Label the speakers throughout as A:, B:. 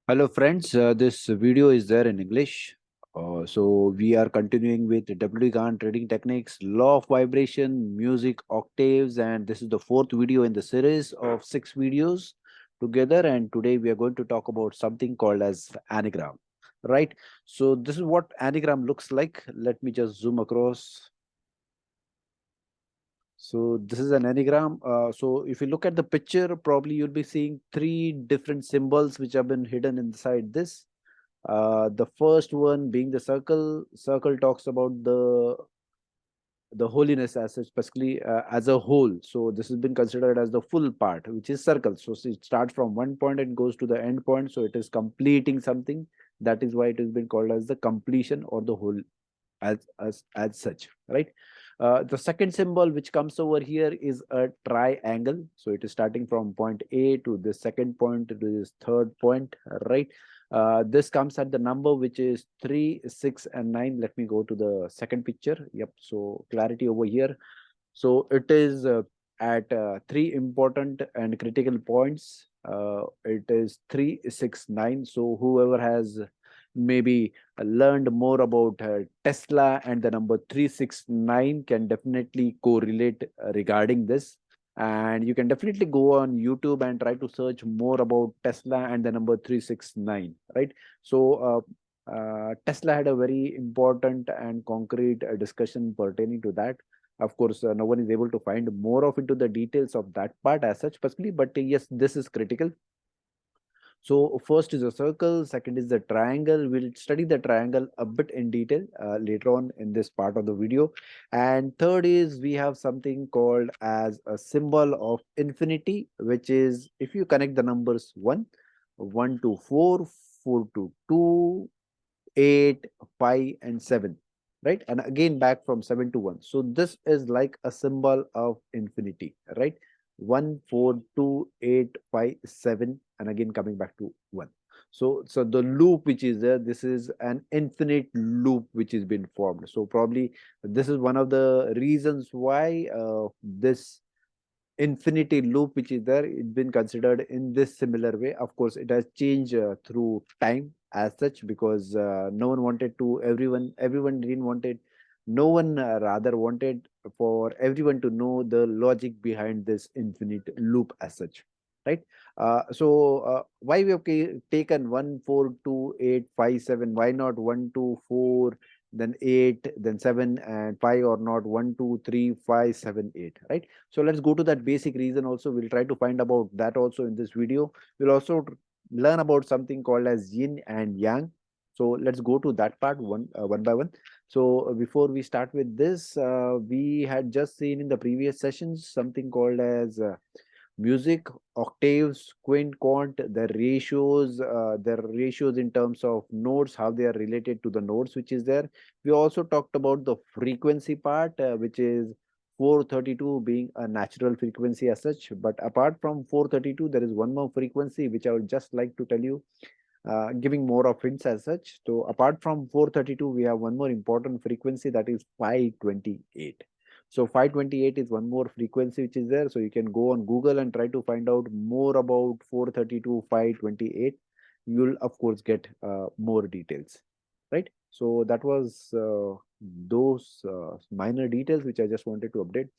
A: Hello friends, this video is there in English. So we are continuing with WD Gann trading techniques, law of vibration, music, octaves, and this is the fourth video in the series of 6 videos together. And today we are going to talk about something called as anagram, right? So this is what anagram looks like. Let me just zoom across. So this is an anagram. So if you look at the picture, probably you'll be seeing three different symbols which have been hidden inside this. The first one being the circle. Circle talks about the holiness as such, specifically as a whole. So this has been considered as the full part, which is circle. So it starts from one point and goes to the end point. So it is completing something. That is why it has been called as the completion or the whole as such, right? The second symbol which comes over here is a triangle. So it is starting from point A to the second point to this third point, right? This comes at the number which is 3, 6, and 9. Let me go to the second picture. Yep. So clarity over here. So it is at three important and critical points. It is 3, 6, 9. So whoever has maybe learned more about Tesla and the number 369 can definitely correlate regarding this. And you can definitely go on YouTube and try to search more about Tesla and the number 369, right? So Tesla had a very important and concrete discussion pertaining to that. Of course, no one is able to find more of into the details of that part as such, personally, but yes, this is critical. So first is a circle, second is the triangle. We'll study the triangle a bit in detail later on in this part of the video. And third is we have something called as a symbol of infinity, which is if you connect the numbers 1, 1 to 4, 4 to 2, 8, 5, and 7, right? And again back from 7 to 1. So this is like a symbol of infinity, right? 1, 4, 2, 8, 5, 7, and again coming back to 1. So the loop which is there, this is an infinite loop which has been formed. So probably this is one of the reasons why this infinity loop which is there, it's been considered in this similar way. Of course, it has changed through time as such, because no one wanted to, everyone didn't want it. No one rather wanted for everyone to know the logic behind this infinite loop as such, right? Why we have taken 1, 4, 2, 8, 5, 7? Why not 1, 2, 4, then 8, then 7 and 5, or not 1, 2, 3, 5, 7, 8, right? So let's go to that basic reason also. We'll try to find about that also in this video. We'll also learn about something called as yin and yang. So let's go to that part one by one. So before we start with this, we had just seen in the previous sessions something called as music, octaves, quint, quant, their ratios in terms of notes, how they are related to the notes which is there. We also talked about the frequency part, which is 432 being a natural frequency as such. But apart from 432, there is one more frequency which I would just like to tell you, giving more of hints as such. So apart from 432, we have one more important frequency, that is 528. So 528 is one more frequency which is there. So you can go on Google and try to find out more about 432, 528. You'll of course get more details, right? So that was those minor details which I just wanted to update.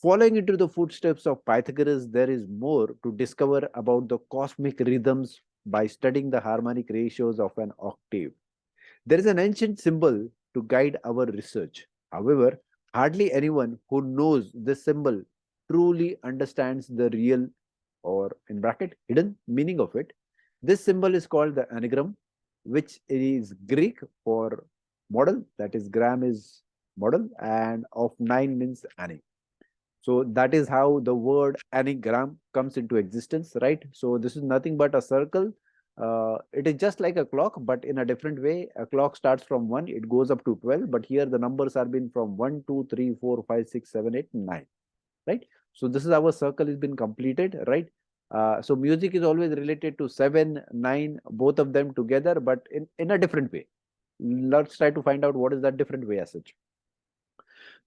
A: Following into the footsteps of Pythagoras, there is more to discover about the cosmic rhythms by studying the harmonic ratios of an octave. There is an ancient symbol to guide our research. However, hardly anyone who knows this symbol truly understands the real, or in bracket hidden, meaning of it. This symbol is called the anagram, which is Greek for model, that is gram is model, and of 9 means ane. So that is how the word anagram comes into existence, right? So this is nothing but a circle. It is just like a clock, but in a different way. A clock starts from 1, it goes up to 12, but here the numbers are been from 1, 2, 3, 4, 5, 6, 7, 8, 9, right? So this is our circle has been completed, right? So music is always related to 7, 9, both of them together, but in a different way. Let's try to find out what is that different way as such.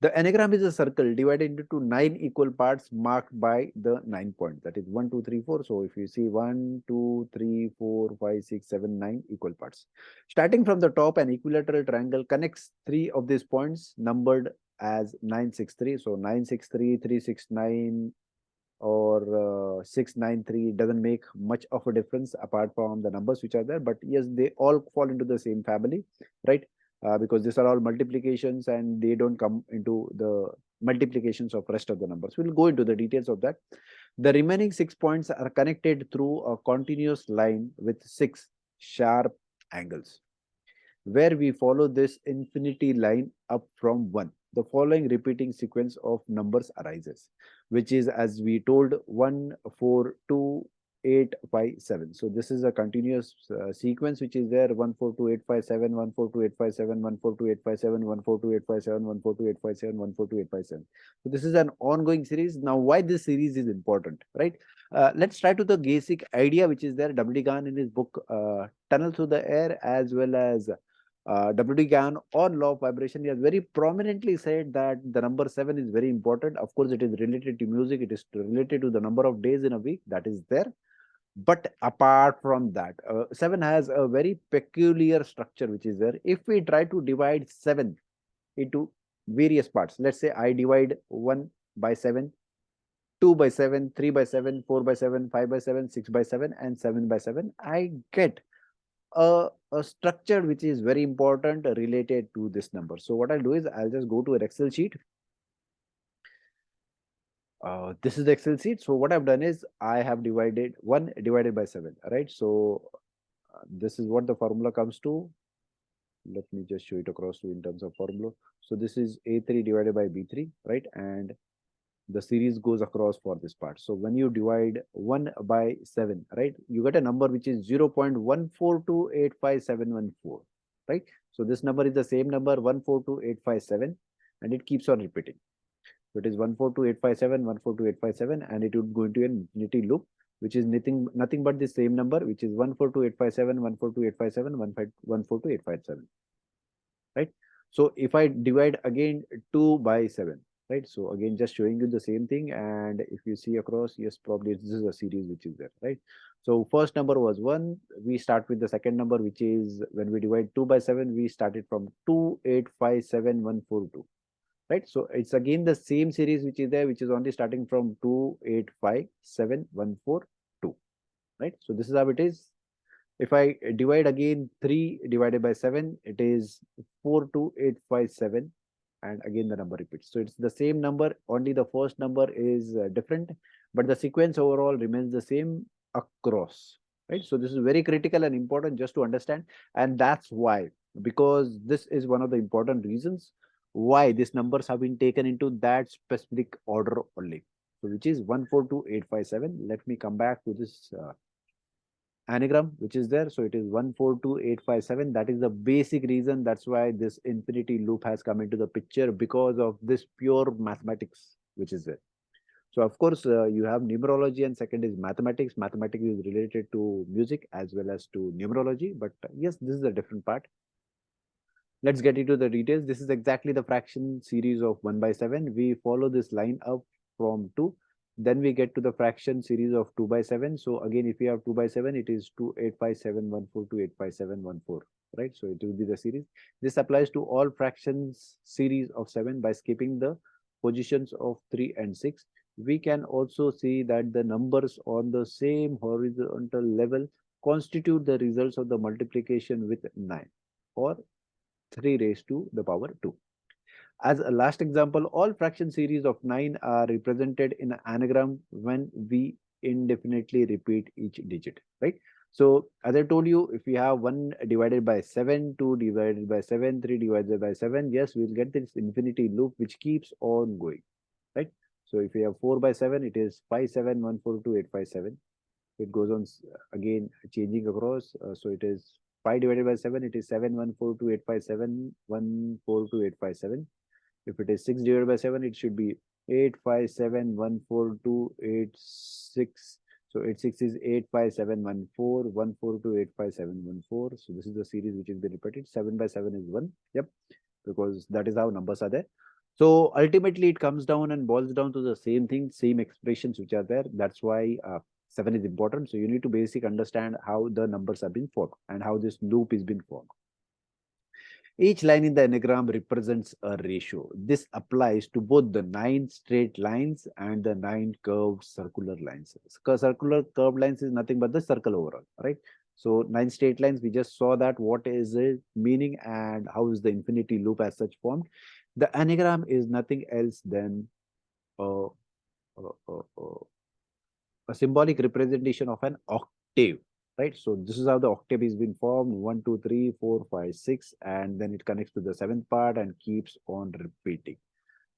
A: The Enneagram is a circle divided into 9 equal parts marked by the 9 points. That is 1, 2, 3, 4. So if you see 1, 2, 3, 4, 5, 6, 7, 9 equal parts. Starting from the top, an equilateral triangle connects 3 of these points numbered as 963. So 963, 369, or 693 doesn't make much of a difference apart from the numbers which are there, but yes, they all fall into the same family, right? Because these are all multiplications and they don't come into the multiplications of rest of the numbers. We'll go into the details of that. The remaining 6 points are connected through a continuous line with 6 sharp angles, where we follow this infinity line up from 1. The following repeating sequence of numbers arises, which is, as we told, 1, 4, 2, 8, 5, 7. So this is a continuous sequence which is there: 1, 4, 2, 8, 5, 7, 1, 4, 2, 8, 5, 7, 1, 4, 2, 8, 5, 7, 1, 4, 2, 8, 5, 7, 1, 4, 2, 8, 5, 7, 1, 4, 2, 8, 5, 7. So this is an ongoing series. Now, why this series is important, right? Let's try to the basic idea which is there. WD Gann in his book Tunnel Through the Air, as well as WD Gann on law of vibration, he has very prominently said that the number 7 is very important. Of course, it is related to music. It is related to the number of days in a week that is there. But apart from that, 7 has a very peculiar structure which is there. If we try to divide 7 into various parts, let's say I divide 1 by 7, 2 by 7, 3 by 7, 4 by 7, 5 by 7, 6 by 7, and 7 by 7, I get a structure which is very important related to this number. So what I'll do is I'll just go to an Excel sheet. This is the Excel sheet. So what I've done is I have divided 1 divided by 7, right? So this is what the formula comes to. Let me just show it across to in terms of formula. So this is A3 divided by B3, right? And the series goes across for this part. So when you divide 1 by 7, right, you get a number which is 0.142857114, right? So this number is the same number 142857, and it keeps on repeating. So it is 142857, 142857, and it would go into an infinity loop, which is nothing but the same number, which is 142857, 142857, 142857, right? So if I divide again 2 by 7, right? So again, just showing you the same thing. And if you see across, yes, probably this is a series which is there, right? So first number was 1. We start with the second number, which is when we divide 2 by 7, we started from 2857142, right? So it's again the same series which is there, which is only starting from 2857142, right? So this is how it is. If I divide again 3 divided by 7, it is 42857, and again the number repeats. So it's the same number, only the first number is different, but the sequence overall remains the same across, right? So this is very critical and important just to understand, and that's why, because this is one of the important reasons why these numbers have been taken into that specific order only. So which is 142857. Let me come back to this anagram which is there. So it is 142857. That is the basic reason. That's why this infinity loop has come into the picture, because of this pure mathematics which is there. So of course, you have numerology, and second is mathematics. Mathematics is related to music as well as to numerology, but yes, this is a different part. Let's get into the details. This is exactly the fraction series of 1 by 7. We follow this line up from 2. Then we get to the fraction series of 2 by 7. So again, if we have 2 by 7, it is 2857142857114, right? So it will be the series. This applies to all fractions series of 7 by skipping the positions of 3 and 6. We can also see that the numbers on the same horizontal level constitute the results of the multiplication with 9, or 3 raised to the power 2. As a last example, all fraction series of 9 are represented in an anagram when we indefinitely repeat each digit, right? So as I told you, if we have 1 divided by 7, 2 divided by 7, 3 divided by 7, yes, we'll get this infinity loop which keeps on going, right? So if we have 4 by 7, it is 57142857. It goes on again changing across. So it is 5 divided by 7, it is 7142857, 142857. If it is 6 divided by 7, it should be 857142886. So 86 is 85714, 14285714. So this is the series which is being repeated. 7 by 7 is 1. Yep, because that is how numbers are there. So ultimately, it comes down and boils down to the same thing, same expressions which are there. That's why 7 is important. So you need to basically understand how the numbers have been formed and how this loop is been formed. Each line in the Enneagram represents a ratio. This applies to both the 9 straight lines and the 9 curved circular lines. Circular curved lines is nothing but the circle overall, right? So 9 straight lines, we just saw that what is it meaning and how is the infinity loop as such formed. The Enneagram is nothing else than a, a, a, a a symbolic representation of an octave, right? So this is how the octave is been formed: 1, 2, 3, 4, 5, 6, and then it connects to the seventh part and keeps on repeating,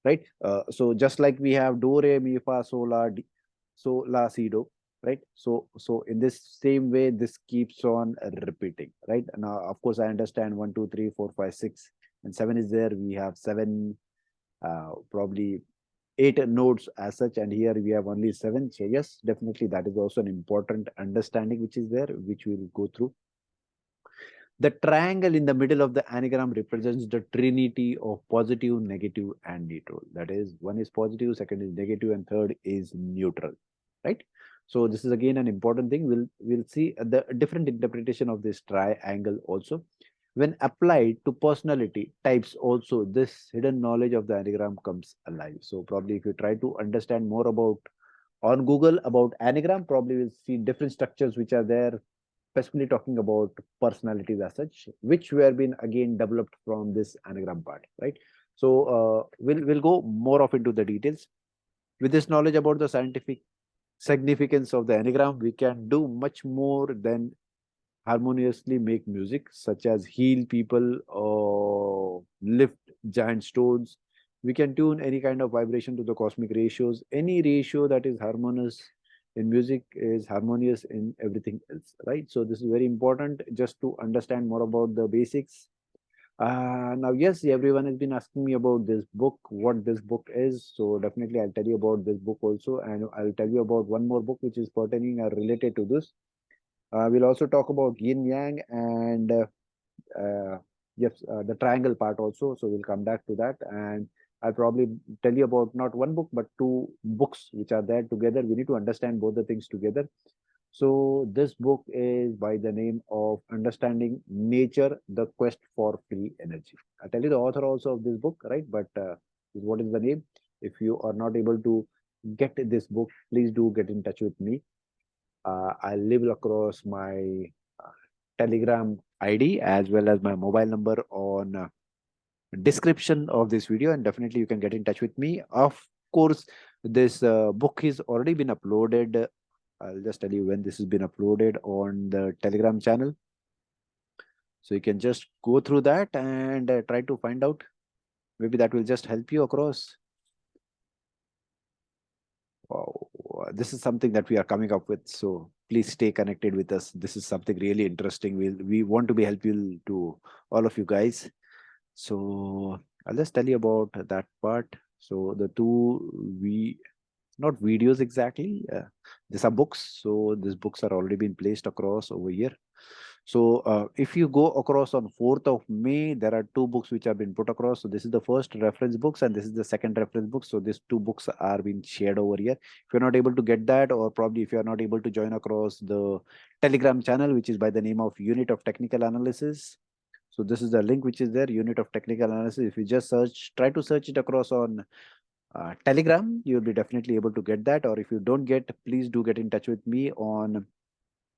A: right? So just like we have do, re, mi, fa, so, la, si, do, right? So in this same way, this keeps on repeating, right? Now, of course, I understand 1, 2, 3, 4, 5, 6, and 7 is there. We have 7, probably 8 nodes as such, and here we have only 7. So yes, definitely that is also an important understanding which is there, which we will go through. The triangle in the middle of the anagram represents the trinity of positive, negative, and neutral. That is, one is positive, second is negative, and third is neutral, right? So this is again an important thing. We'll see the different interpretation of this triangle also. When applied to personality types also, this hidden knowledge of the anagram comes alive. So probably if you try to understand more about on Google about anagram, probably we'll see different structures which are there, specifically talking about personalities as such, which were been again developed from this anagram part, right? So we'll go more of into the details. With this knowledge about the scientific significance of the anagram, we can do much more than harmoniously make music, such as heal people or lift giant stones. We can tune any kind of vibration to the cosmic ratios. Any ratio that is harmonious in music is harmonious in everything else, right? So this is very important just to understand more about the basics. Now, yes, everyone has been asking me about this book, what this book is. So definitely I'll tell you about this book also, and I'll tell you about one more book which is pertaining or related to this. We'll also talk about yin yang and yes, the triangle part also. So we'll come back to that, and I'll probably tell you about not one book but two books which are there together. We need to understand both the things together. So this book is by the name of Understanding Nature: The Quest for Free Energy. I'll tell you the author also of this book, right? But what is the name? If you are not able to get this book, please do get in touch with me. I'll leave across my uh, Telegram ID as well as my mobile number on description of this video, and definitely you can get in touch with me. Of course, this book is already been uploaded. I'll just tell you when this has been uploaded on the Telegram channel. So you can just go through that and try to find out. Maybe that will just help you across. Wow, this is something that we are coming up with. So please stay connected with us. This is something really interesting. We want to be helpful to all of you guys. So I'll just tell you about that part. So the two not videos exactly. These are books. So these books are already been placed across over here. So if you go across on 4th of May, there are two books which have been put across. So this is the first reference books and this is the second reference book. So these two books are being shared over here. If you're not able to get that, or probably if you're not able to join across the Telegram channel, which is by the name of Unit of Technical Analysis. So this is the link which is there, Unit of Technical Analysis. If you just try to search it across on Telegram, you'll be definitely able to get that. Or if you don't get, please do get in touch with me on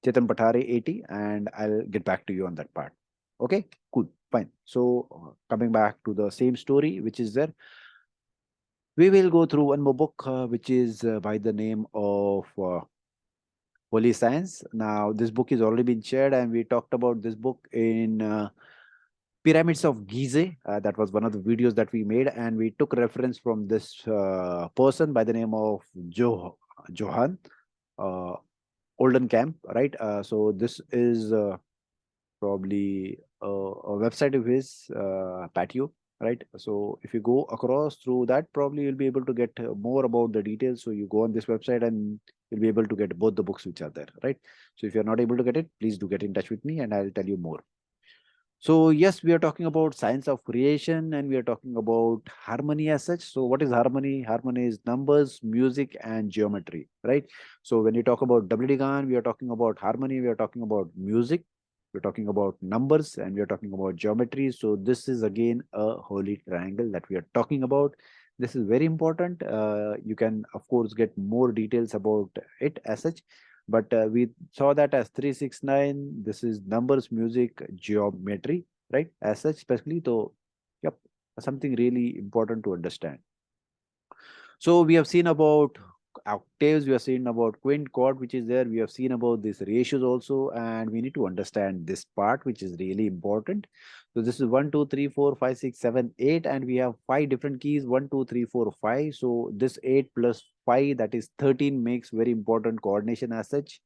A: Chetan Pathare 80 and I'll get back to you on that part. Okay, cool, fine. So coming back to the same story, which is there, we will go through one more book, which is by the name of Holy Science. Now, this book is already been shared and we talked about this book in Pyramids of Gizeh. That was one of the videos that we made, and we took reference from this person by the name of Johan Oldenkamp, right? So this is probably a website of his, Patio, right? So if you go across through that, probably you'll be able to get more about the details. So you go on this website and you'll be able to get both the books which are there, right? So if you're not able to get it, please do get in touch with me and I'll tell you more. So yes, we are talking about science of creation and we are talking about harmony as such. So what is harmony? Harmony is numbers, music, and geometry, right? So when you talk about WD Gann, we are talking about harmony, we are talking about music, we're talking about numbers, and we are talking about geometry. So this is again a holy triangle that we are talking about. This is very important. You can of course get more details about it as such, but we saw that as 369. This is numbers, music, geometry, right? As such, especially. So, yep, something really important to understand. So we have seen about octaves, we have seen about quint, chord, which is there. We have seen about these ratios also, and we need to understand this part, which is really important. So this is 1, 2, 3, 4, 5, 6, 7, 8, and we have 5 different keys, 1, 2, 3, 4, 5. So this 8 plus 5, that is 13, makes very important coordination as such.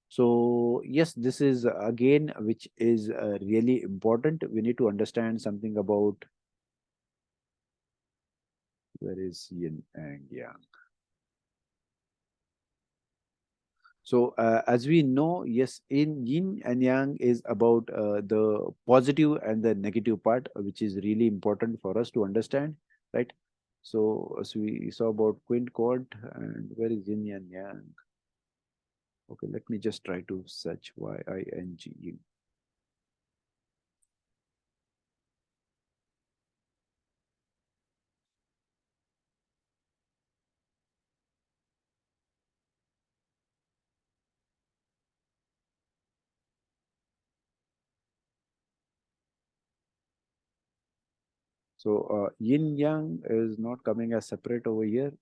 A: So yes, this is again, which is really important. We need to understand something about where is yin and yang. So as we know, yes, in yin and yang is about the positive and the negative part, which is really important for us to understand, right? So as we saw about quint, chord, and where is yin and yang? Okay, let me just try to search Ying. So yin yang is not coming as separate over here.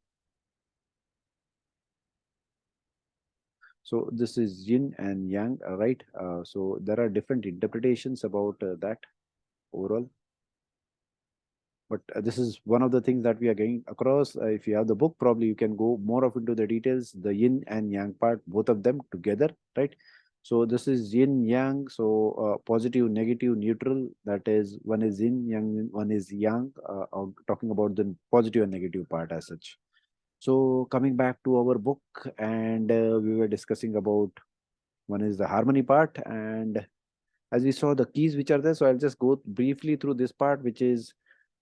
A: So this is yin and yang, right? So there are different interpretations about that overall. But this is one of the things that we are getting across. If you have the book, probably you can go more of into the details, the yin and yang part, both of them together, right? So this is yin yang. So positive, negative, neutral. That is, one is yin, yang, one is yang. Talking about the positive and negative part as such. So coming back to our book, and we were discussing about one is the harmony part, and as we saw the keys which are there. So I'll just go briefly through this part, which is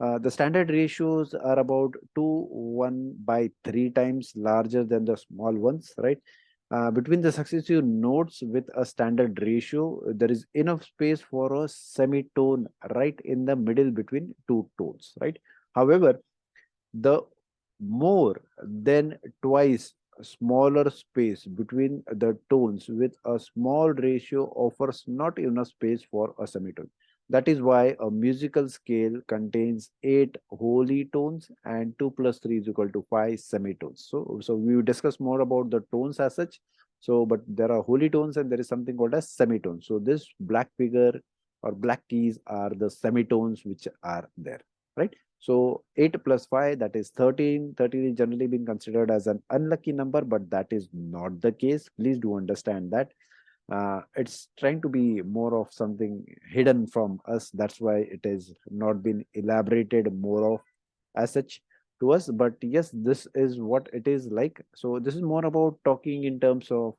A: the standard ratios are about 2 1 by 3 times larger than the small ones, right? Between the successive notes with a standard ratio, there is enough space for a semitone right in the middle between two tones, right? However, the more than twice smaller space between the tones with a small ratio offers not enough space for a semitone. That is why a musical scale contains 8 holy tones and 2 plus 3 is equal to 5 semitones. So we will discuss more about the tones as such. So, but there are holy tones and there is something called as semitones. So this black figure or black keys are the semitones which are there, right? So 8 plus 5, that is 13. 13 is generally being considered as an unlucky number, but that is not the case. Please do understand that. It's trying to be more of something hidden from us. That's why it has not been elaborated more of as such to us. But yes, this is what it is like. So this is more about talking in terms of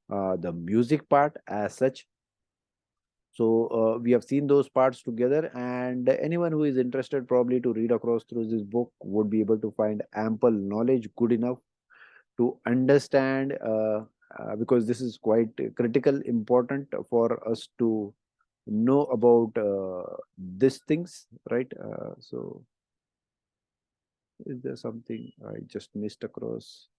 A: the music part as such. So we have seen those parts together, and anyone who is interested probably to read across through this book would be able to find ample knowledge good enough to understand, because this is quite critical, important for us to know about these things, right? So is there something I just missed across?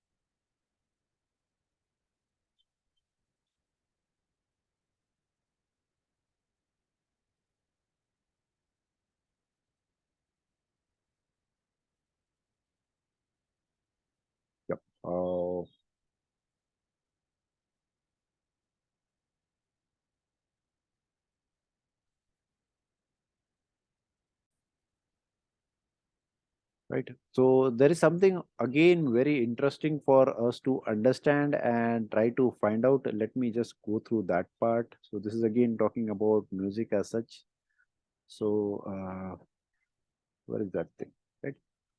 A: Yep. Right. So there is something again very interesting for us to understand and try to find out. Let me just go through that part. So this is again talking about music as such. So where is that thing? Right.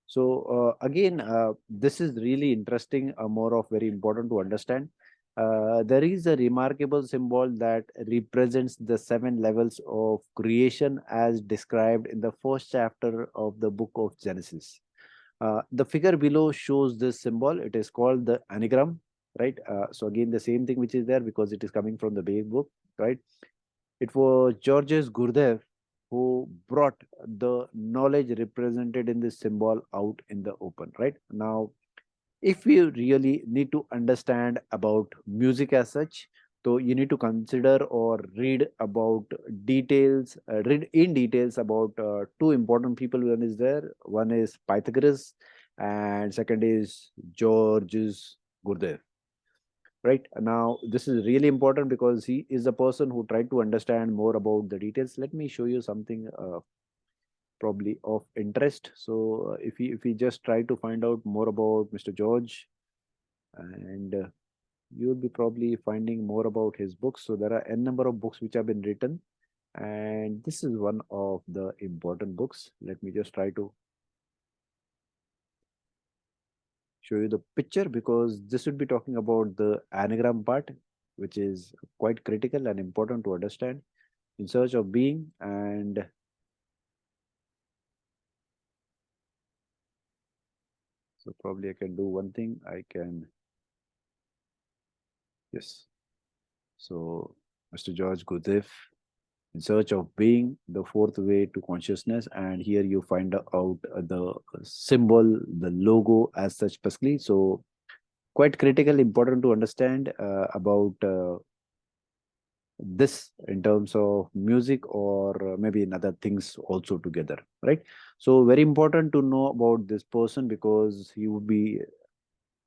A: So again, this is really interesting, more of very important to understand. There is a remarkable symbol that represents the 7 levels of creation as described in the first chapter of the book of Genesis. The figure below shows this symbol. It is called the anagram, right? So again, the same thing which is there because it is coming from the big book, right? It was Georges Gurdjieff who brought the knowledge represented in this symbol out in the open, right? Now, if you really need to understand about music as such, so you need to consider or read about details, read in details about two important people. One is there, one is Pythagoras, and second is Georges Gurdjieff. Right now, this is really important because he is the person who tried to understand more about the details. Let me show you something probably of interest. So, if we just try to find out more about Mr. George, and you will be probably finding more about his books. So there are n number of books which have been written, and this is one of the important books. Let me just try to show you the picture because this would be talking about the anagram part, which is quite critical and important to understand. In search of being, and so probably I can do one thing. I can, yes. So Mr. George Gurdjieff, In Search of Being, the Fourth Way to Consciousness, and here you find out the symbol, the logo as such specifically. So quite critical, important to understand about this in terms of music or maybe in other things also together, right? So very important to know about this person because he would be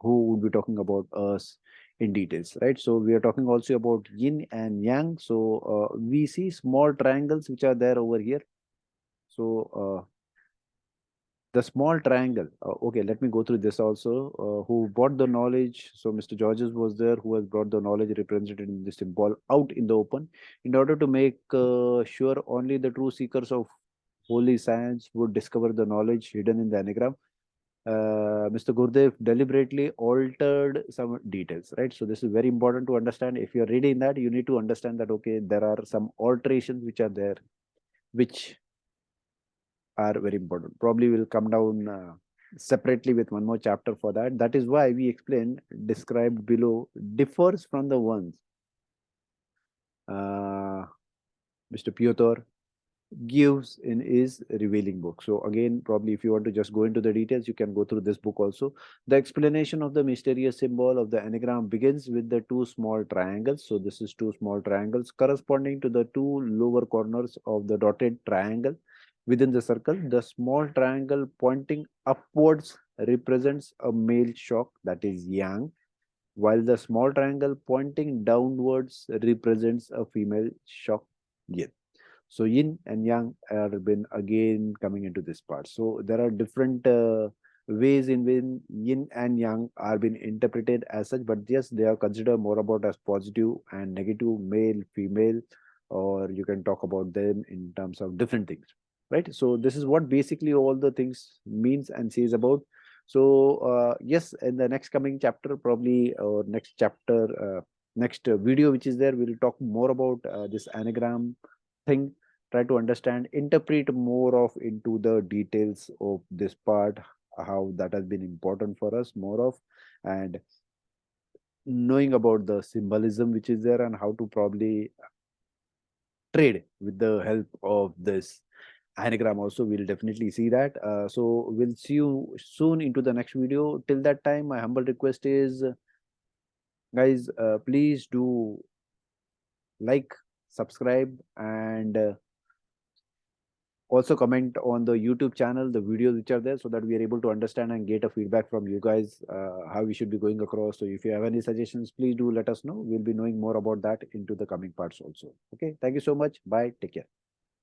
A: who would be talking about us in details, right? So we are talking also about yin and yang. So we see small triangles which are there over here. So the small triangle, okay, let me go through this also. Who brought the knowledge? So Mr. Georges was there who has brought the knowledge represented in this symbol out in the open in order to make sure only the true seekers of holy science would discover the knowledge hidden in the anagram. Mr. Gurdjieff deliberately altered some details, right? So this is very important to understand. If you're reading that, you need to understand that, okay, there are some alterations which are there, which are very important. Probably will come down separately with one more chapter for that. That is why we explain described below differs from the ones Mr. Piotr gives in his revealing book. So again, probably if you want to just go into the details, you can go through this book also. The explanation of the mysterious symbol of the anagram begins with the two small triangles. So this is two small triangles corresponding to the two lower corners of the dotted triangle within the circle. The small triangle pointing upwards represents a male shock, that is yang, while the small triangle pointing downwards represents a female shock, yin. So yin and yang have been again coming into this part. So there are different ways in which yin and yang are being interpreted as such, but yes, they are considered more about as positive and negative, male, female, or you can talk about them in terms of different things, right? So this is what basically all the things means and says about. So yes, in the next coming chapter, probably or next chapter, next video which is there, we'll talk more about this anagram thing, try to understand, interpret more of into the details of this part, how that has been important for us more of, and knowing about the symbolism which is there and how to probably trade with the help of this anagram also. We'll definitely see that. So we'll see you soon into the next video. Till that time, my humble request is, guys, please do like, subscribe, and also comment on the YouTube channel, the videos which are there, so that we are able to understand and get a feedback from you guys, how we should be going across. So if you have any suggestions, please do let us know. We'll be knowing more about that into the coming parts also. Okay. Thank you so much. Bye. Take care.